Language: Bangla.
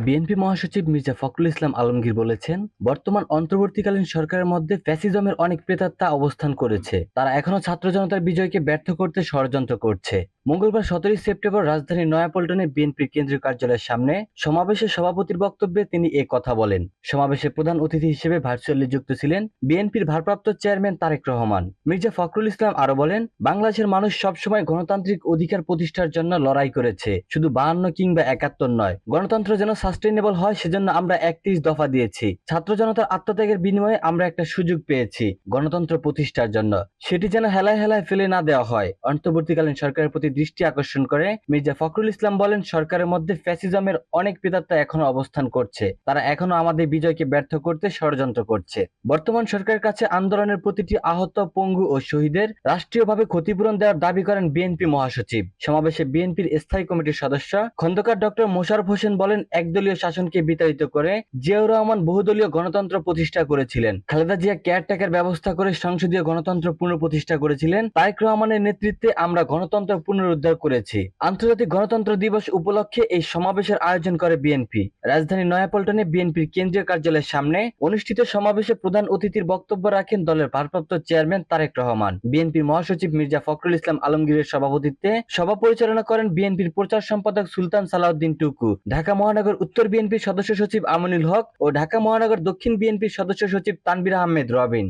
বিএনপি মহাসচিব মির্জা ফখরুল ইসলাম আলমগীর বলেছেন, বর্তমান অন্তর্বর্তীকালীন সরকারের মধ্যে ফ্যাসিজমের অনেক প্রেতাত্মা অবস্থান করেছে। তারা এখনো ছাত্র জনতার বিজয়কে ব্যর্থ করতে ষড়যন্ত্র করছে। মঙ্গলবার 17 সেপ্টেম্বর রাজধানীর নয়াপল্টনে বিএনপির কেন্দ্রীয় কার্যালয়ের সামনে সমাবেশে সভাপতির বক্তব্যে তিনি এ কথা বলেন। সমাবেশে প্রধান অতিথি হিসেবে ভার্চুয়ালি যুক্ত ছিলেন বিএনপির ভারপ্রাপ্ত চেয়ারম্যান তারেক রহমান। মির্জা ফখরুল ইসলাম আরো বলেন, বাংলাদেশের মানুষ সবসময় গণতান্ত্রিক অধিকার প্রতিষ্ঠার জন্য লড়াই করেছে, শুধু 52 কিংবা 71 নয়। গণতন্ত্র যেন সাস্টেইনেবল হয় সেজন্য আমরা 31 দফা দিয়েছি। ছাত্র জনতার আত্মত্যাগের বিনিময়ে আমরা একটা সুযোগ পেয়েছি গণতন্ত্র প্রতিষ্ঠার জন্য, সেটি যেন হেলায় হেলায় ফেলে না দেওয়া হয়। অন্তর্বর্তীকালীন সরকারের প্রতি দৃষ্টি আকর্ষণ করে মির্জা ফখরুল ইসলাম বলেন, সরকারের মধ্যে ফ্যাসিজমের অনেক প্রেতাত্মা এখনো অবস্থান করছে। তারা এখনো আমাদের বিজয়কে ব্যর্থ করতে ষড়যন্ত্র করছে। বর্তমান সরকারের কাছে আন্দোলনের প্রতিটি আহত, পঙ্গু ও শহীদের রাষ্ট্রীয়ভাবে ক্ষতিপূরণ দেওয়ার দাবি করেন বিএনপি মহাসচিব। সমাবেশে বিএনপির স্থায়ী কমিটির সদস্য খন্দকার ডক্টর মোশাররফ হোসেন বলেন, একদলীয় শাসনকে বিতাড়িত করে জিয়াউর রহমান বহুদলীয় গণতন্ত্র প্রতিষ্ঠা করেছিলেন। খালেদা জিয়া কেয়ারটেকার ব্যবস্থা করে সংসদীয় গণতন্ত্র পুনঃপ্রতিষ্ঠা করেছিলেন। তারেক রহমানের নেতৃত্বে আমরা গণতন্ত্র পুনরুদ্ধার করেছি। আন্তর্জাতিক গণতন্ত্র দিবস উপলক্ষে এই সমাবেশের আয়োজন করে বিএনপি। রাজধানীর নয়াপল্টনে বিএনপির কেন্দ্রীয় কার্যালয়ের সামনে অনুষ্ঠিত সমাবেশে প্রধান অতিথির বক্তব্য রাখেন দলের ভারপ্রাপ্ত চেয়ারম্যান তারেক রহমান। বিএনপির মহাসচিব মির্জা ফখরুল ইসলাম আলমগীরের সভাপতিত্বে সভা পরিচালনা করেন বিএনপির প্রচার সম্পাদক সুলতান সালাউদ্দিন টুকু, ঢাকা মহানগর উত্তর বিএনপির সদস্য সচিব আমিনুল হক ও ঢাকা মহানগর দক্ষিণ বিএনপির সদস্য সচিব তানভীর আহমেদ রবিন।